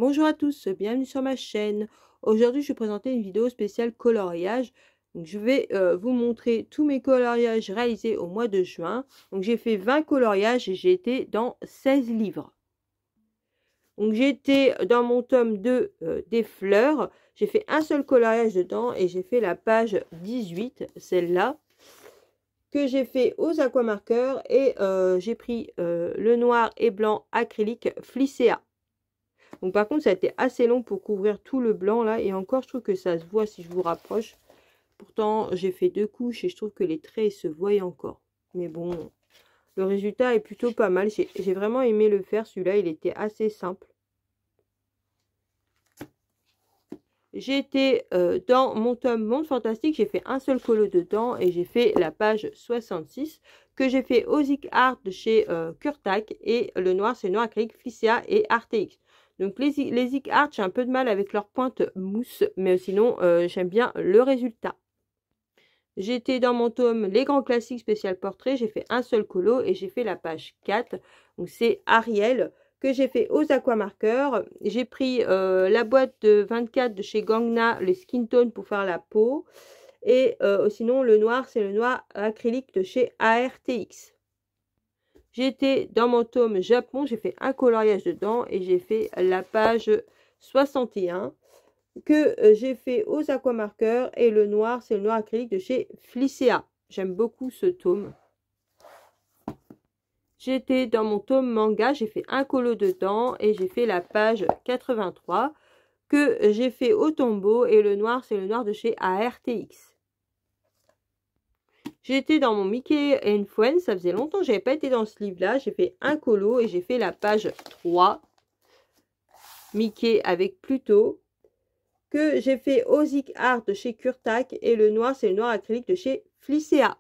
Bonjour à tous, bienvenue sur ma chaîne. Aujourd'hui, je vais présenter une vidéo spéciale coloriage. Donc, je vais vous montrer tous mes coloriages réalisés au mois de juin. Donc, j'ai fait 20 coloriages et j'ai été dans 16 livres. Donc, j'ai été dans mon tome 2 des fleurs. J'ai fait un seul coloriage dedans et j'ai fait la page 18, celle-là, que j'ai fait aux aquamarqueurs et j'ai pris le noir et blanc acrylique Flicea. Donc par contre ça a été assez long pour couvrir tout le blanc là, et encore je trouve que ça se voit si je vous rapproche. Pourtant j'ai fait 2 couches et je trouve que les traits se voient encore. Mais bon, le résultat est plutôt pas mal. J'ai vraiment aimé le faire, celui-là il était assez simple. J'ai été dans mon tome Monde Fantastique, j'ai fait un seul colo dedans et j'ai fait la page 66 que j'ai fait aux Zik Art de chez Kurtak, et le noir c'est noir acrylique Flicea et RTX. Donc les Zik Art, j'ai un peu de mal avec leur pointe mousse, mais sinon j'aime bien le résultat. J'étais dans mon tome Les Grands Classiques spécial portrait, j'ai fait un seul colo et j'ai fait la page 4. Donc c'est Ariel que j'ai fait aux aquamarqueurs. J'ai pris la boîte de 24 de chez Gangna, les skin tone pour faire la peau. Et sinon le noir c'est le noir acrylique de chez ARTX. J'étais dans mon tome Japon, j'ai fait un coloriage dedans et j'ai fait la page 61 que j'ai fait aux aquamarqueurs, et le noir c'est le noir acrylique de chez Flicea. J'aime beaucoup ce tome. J'étais dans mon tome manga, j'ai fait un colo dedans et j'ai fait la page 83 que j'ai fait au tombeau, et le noir c'est le noir de chez ARTX. J'étais dans mon Mickey and Friends, ça faisait longtemps que j'avais pas été dans ce livre là, j'ai fait un colo et j'ai fait la page 3 Mickey avec Pluto que j'ai fait au Zik Art de chez Kurtak, et le noir c'est le noir acrylique de chez Flicea.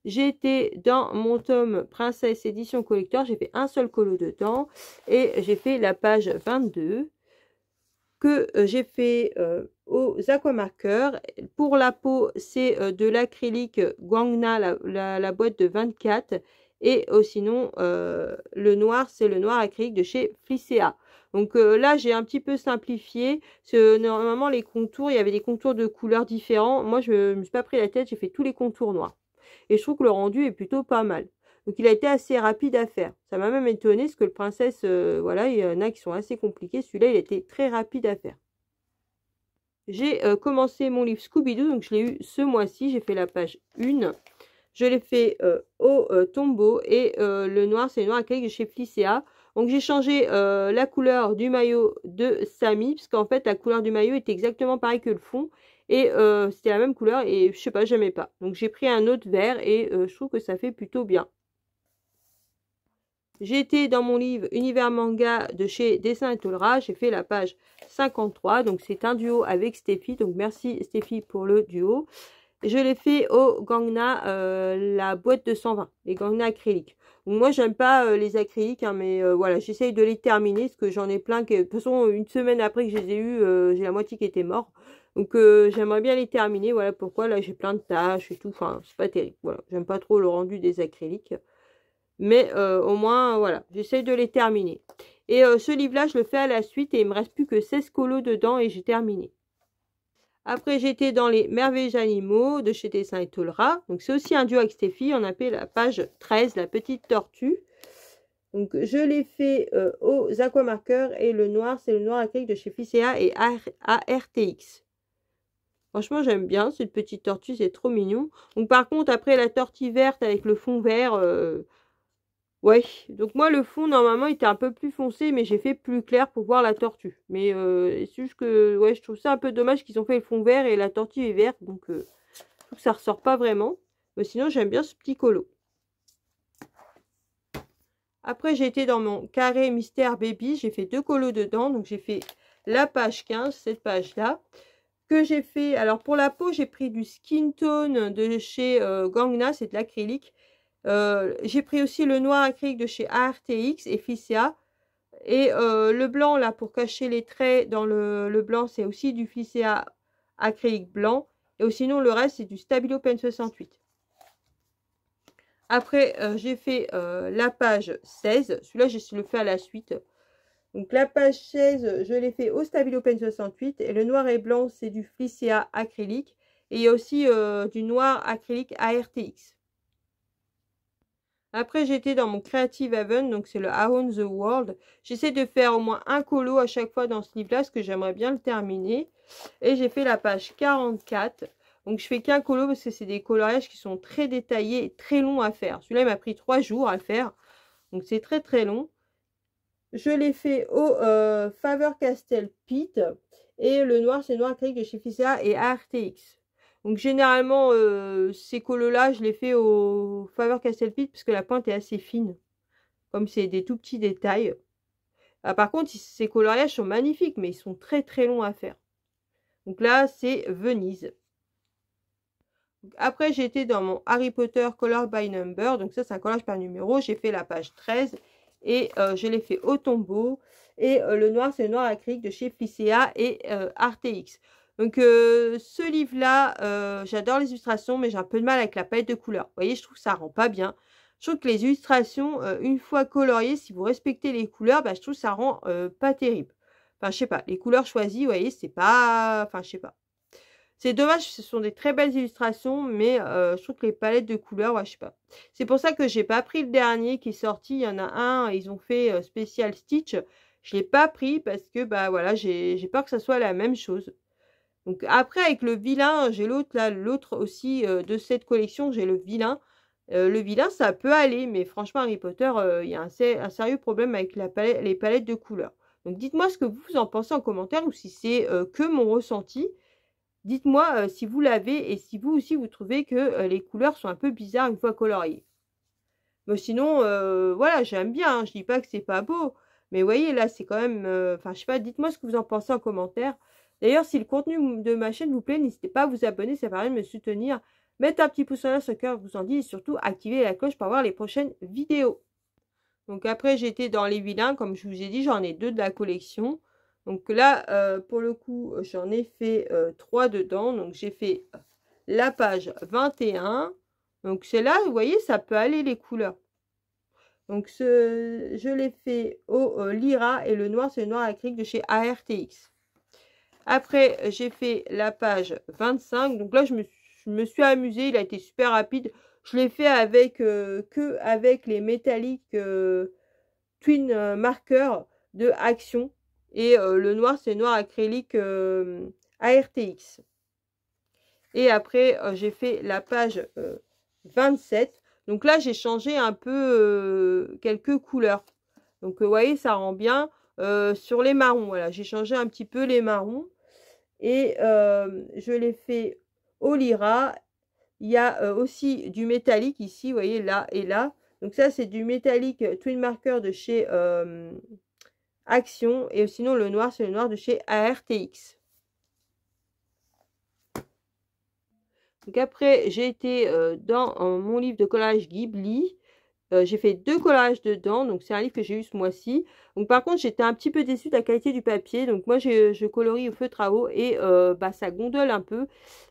J'ai été dans mon tome Princesse édition collector, j'ai fait un seul colo dedans et j'ai fait la page 22 que j'ai fait aux aquamarqueurs. Pour la peau c'est de l'acrylique Guangna, la boîte de 24, et sinon le noir c'est le noir acrylique de chez Flicea. Donc là j'ai un petit peu simplifié, parce que normalement les contours, il y avait des contours de couleurs différents. Moi je me suis pas pris la tête, j'ai fait tous les contours noirs. Et je trouve que le rendu est plutôt pas mal. Donc il a été assez rapide à faire. Ça m'a même étonné, parce que le princesse, voilà, il y en a qui sont assez compliqués. Celui-là, il a été très rapide à faire. J'ai commencé mon livre Scooby-Doo, donc je l'ai eu ce mois-ci. J'ai fait la page 1. Je l'ai fait au tombeau, et le noir, c'est le noir acrylique de chez Flicea. Donc j'ai changé la couleur du maillot de Samy, parce qu'en fait la couleur du maillot était exactement pareil que le fond, et c'était la même couleur, et je sais pas, j'aimais pas. Donc j'ai pris un autre vert, et je trouve que ça fait plutôt bien. J'ai été dans mon livre Univers Manga de chez Dessin et Tolera, j'ai fait la page 53, donc c'est un duo avec Steffi, donc merci Steffi pour le duo. Je l'ai fait au Gangna, la boîte de 120, les Gangna acryliques. Donc moi j'aime pas les acryliques, hein, mais voilà, j'essaye de les terminer, parce que j'en ai plein que, de toute façon une semaine après que je les ai eus, j'ai la moitié qui était mort. Donc j'aimerais bien les terminer, voilà pourquoi là j'ai plein de taches et tout, enfin c'est pas terrible, voilà, j'aime pas trop le rendu des acryliques. Mais au moins voilà, j'essaye de les terminer. Et ce livre là je le fais à la suite, et il me reste plus que 16 colos dedans et j'ai terminé. Après, j'étais dans les merveilleux animaux de chez Dessin et Tolera. Donc, c'est aussi un duo avec Steffi. On appelle la page 13, la petite tortue. Donc, je l'ai fait aux aquamarqueurs, et le noir, c'est le noir acrylique de chez Flicea et ARTX. Franchement, j'aime bien cette petite tortue, c'est trop mignon. Donc, par contre, après la tortue verte avec le fond vert, ouais, donc moi le fond normalement il était un peu plus foncé, mais j'ai fait plus clair pour voir la tortue. Mais c'est juste que ouais, je trouve ça un peu dommage qu'ils ont fait le fond vert et la tortue est verte, donc je trouve que ça ressort pas vraiment. Mais sinon j'aime bien ce petit colo. Après j'ai été dans mon carré Mystère Baby, j'ai fait 2 colos dedans, donc j'ai fait la page 15, cette page là. Que j'ai fait, alors pour la peau j'ai pris du skin tone de chez Gangna, c'est de l'acrylique. J'ai pris aussi le noir acrylique de chez ARTX et Flicea. Et le blanc là pour cacher les traits dans le blanc, c'est aussi du Flicea acrylique blanc. Et sinon le reste c'est du Stabilo Pen 68. Après j'ai fait la page 16. Celui-là je le fais à la suite. Donc la page 16, je l'ai fait au Stabilo Pen 68 et le noir et blanc, c'est du Flicea acrylique. Et il y a aussi du noir acrylique ARTX. Après, j'étais dans mon Creative Haven, donc c'est le Around the World. J'essaie de faire au moins un colo à chaque fois dans ce livre-là, parce que j'aimerais bien le terminer. Et j'ai fait la page 44. Donc je fais qu'un colo parce que c'est des coloriages qui sont très détaillés et très longs à faire. Celui-là, il m'a pris 3 jours à le faire. Donc c'est très très long. Je l'ai fait au Faber-Castell Pitt. Et le noir, c'est noir acrylique de chez Flicea et ARTX. Donc généralement, ces colos-là, je les fais au Faber-Castell Pitt parce que la pointe est assez fine. Comme c'est des tout petits détails. Ah, par contre, ces coloriages sont magnifiques, mais ils sont très très longs à faire. Donc là, c'est Venise. Après, j'ai été dans mon Harry Potter Color by Number. Donc ça, c'est un collage par numéro. J'ai fait la page 13 et je l'ai fait au tombeau. Et le noir, c'est le noir acrylique de chez Flicea et ARTX. Donc ce livre-là, j'adore les illustrations, mais j'ai un peu de mal avec la palette de couleurs. Vous voyez, je trouve que ça rend pas bien. Je trouve que les illustrations, une fois coloriées, si vous respectez les couleurs, bah, je trouve que ça rend pas terrible. Enfin, je sais pas, les couleurs choisies, vous voyez, c'est pas... Enfin, je sais pas. C'est dommage, ce sont des très belles illustrations, mais je trouve que les palettes de couleurs, ouais, je sais pas. C'est pour ça que j'ai pas pris le dernier qui est sorti. Il y en a un, ils ont fait spécial Stitch. Je l'ai pas pris parce que, bah voilà, j'ai peur que ça soit la même chose. Donc après, avec le vilain, j'ai l'autre là, l'autre aussi de cette collection, j'ai le vilain. Le vilain, ça peut aller, mais franchement, Harry Potter, il y a un sérieux problème avec les palettes de couleurs. Donc dites-moi ce que vous en pensez en commentaire ou si c'est que mon ressenti. Dites-moi si vous l'avez et si vous aussi vous trouvez que les couleurs sont un peu bizarres une fois coloriées. Mais sinon, voilà, j'aime bien, hein, je dis pas que c'est pas beau. Mais vous voyez, là, c'est quand même... Enfin, je sais pas, dites-moi ce que vous en pensez en commentaire. D'ailleurs, si le contenu de ma chaîne vous plaît, n'hésitez pas à vous abonner, ça permet de me soutenir. Mettez un petit pouce en l'air ce cœur vous en dit et surtout activez la cloche pour voir les prochaines vidéos. Donc après, j'étais dans les vilains, comme je vous ai dit, j'en ai 2 de la collection. Donc là, pour le coup, j'en ai fait 3 dedans. Donc j'ai fait la page 21. Donc c'est là, vous voyez, ça peut aller les couleurs. Donc je l'ai fait au Lyra et le noir, c'est le noir acrylique de chez ARTX. Après, j'ai fait la page 25. Donc là, je me suis amusée, il a été super rapide. Je l'ai fait avec que avec les métalliques Twin Marker de Action. Et le noir, c'est noir acrylique ARTX. Et après, j'ai fait la page 27. Donc là, j'ai changé un peu quelques couleurs. Donc, vous voyez, ça rend bien sur les marrons. Voilà, j'ai changé un petit peu les marrons. Et je l'ai fait au Lyra. Il y a aussi du métallique ici, vous voyez, là et là. Donc ça, c'est du métallique Twin Marker de chez Action. Et sinon, le noir, c'est le noir de chez ARTX. Donc après, j'ai été dans mon livre de collage Ghibli. J'ai fait 2 collages dedans. Donc c'est un livre que j'ai eu ce mois-ci. Donc par contre, j'étais un petit peu déçue de la qualité du papier. Donc moi, je colorie au feutre à eau et bah, ça gondole un peu.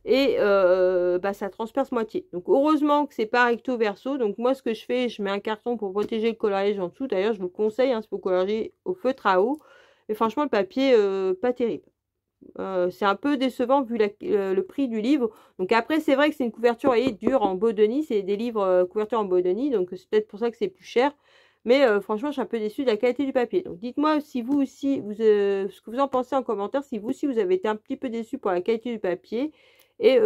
Et bah, ça transperce moitié. Donc heureusement que c'est pas recto verso. Donc moi, ce que je fais, je mets un carton pour protéger le coloriage en dessous. D'ailleurs, je vous le conseille, hein, si vous coloriez au feutre à eau. Mais franchement, le papier, pas terrible. C'est un peu décevant vu le prix du livre. Donc après, c'est vrai que c'est une couverture, vous voyez, dure en Bodonie. C'est des livres couverture en Bodonie. Donc c'est peut-être pour ça que c'est plus cher. Mais franchement, je suis un peu déçue de la qualité du papier. Donc dites-moi si vous aussi, ce que vous en pensez en commentaire. Si vous aussi, vous avez été un petit peu déçu pour la qualité du papier. Et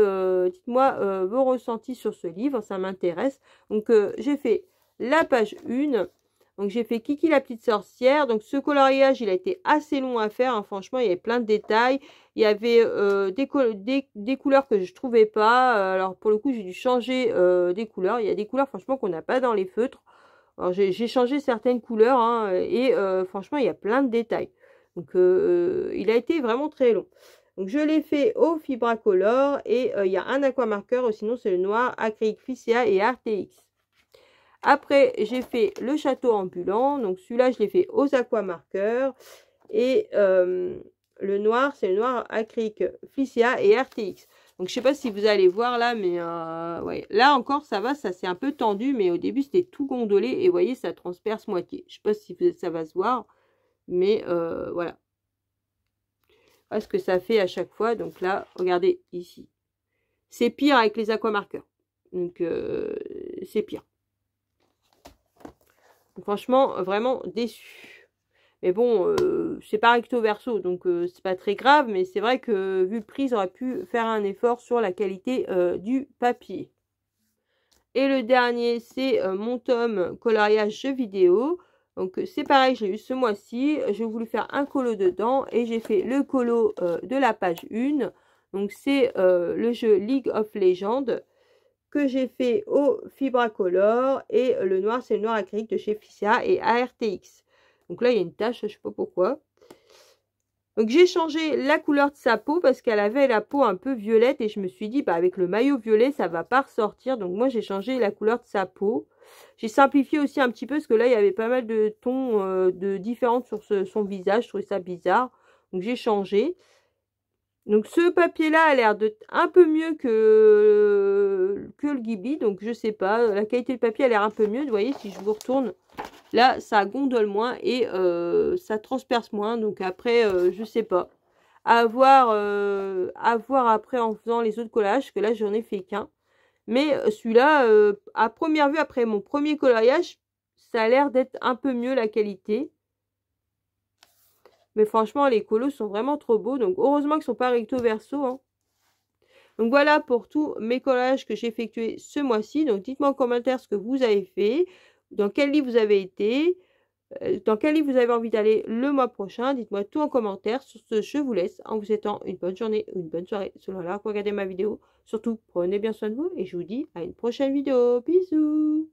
dites-moi vos ressentis sur ce livre. Ça m'intéresse. Donc j'ai fait la page 1. Donc j'ai fait Kiki la petite sorcière. Donc ce coloriage, il a été assez long à faire. Hein. Franchement, il y avait plein de détails. Il y avait des couleurs que je trouvais pas. Alors pour le coup, j'ai dû changer des couleurs. Il y a des couleurs, franchement, qu'on n'a pas dans les feutres. Alors j'ai changé certaines couleurs. Hein, et franchement, il y a plein de détails. Donc il a été vraiment très long. Donc je l'ai fait au Fibracolor. Et il y a un aquamarqueur. Sinon, c'est le noir acrylique Flicea et ARTX. Après, j'ai fait le château ambulant. Donc, celui-là, je l'ai fait aux aquamarqueurs. Et le noir, c'est le noir acrylique Flicea et RTX. Donc, je sais pas si vous allez voir là, mais ouais. Là encore, ça va, ça c'est un peu tendu. Mais au début, c'était tout gondolé. Et vous voyez, ça transperce moitié. Je sais pas si ça va se voir. Mais voilà. Voilà ce que ça fait à chaque fois. Donc là, regardez ici. C'est pire avec les aquamarqueurs. Donc c'est pire. Donc, franchement, vraiment déçu. Mais bon, c'est pas recto verso, donc c'est pas très grave. Mais c'est vrai que vu le prix, j'aurais pu faire un effort sur la qualité du papier. Et le dernier, c'est mon tome coloriage jeux vidéo. Donc c'est pareil, j'ai eu ce mois-ci. J'ai voulu faire un colo dedans et j'ai fait le colo de la page 1. Donc c'est le jeu League of Legends que j'ai fait au Fibracolor. Et le noir, c'est le noir acrylique de chez Ficia et ARTX. Donc là, il y a une tache, je sais pas pourquoi. Donc j'ai changé la couleur de sa peau parce qu'elle avait la peau un peu violette et je me suis dit bah avec le maillot violet ça va pas ressortir, donc moi j'ai changé la couleur de sa peau. J'ai simplifié aussi un petit peu parce que là il y avait pas mal de tons différents sur son visage, je trouvais ça bizarre, donc j'ai changé. Donc ce papier là a l'air de un peu mieux que le Ghibli, donc je sais pas, la qualité du papier a l'air un peu mieux, vous voyez si je vous retourne. Là, ça gondole moins et ça transperce moins. Donc après, je sais pas. À voir après en faisant les autres collages. Que là, j'en ai fait qu'un. Mais celui-là, à première vue, après mon premier coloriage, ça a l'air d'être un peu mieux la qualité. Mais franchement, les colos sont vraiment trop beaux. Donc heureusement qu'ils ne sont pas recto verso. Hein. Donc voilà pour tous mes collages que j'ai effectués ce mois-ci. Donc dites-moi en commentaire ce que vous avez fait. Dans quel livre vous avez été. Dans quel livre vous avez envie d'aller le mois prochain. Dites-moi tout en commentaire. Sur ce, je vous laisse en vous souhaitant une bonne journée ou une bonne soirée selon l'heure que vous regardez ma vidéo. Surtout, prenez bien soin de vous et je vous dis à une prochaine vidéo. Bisous.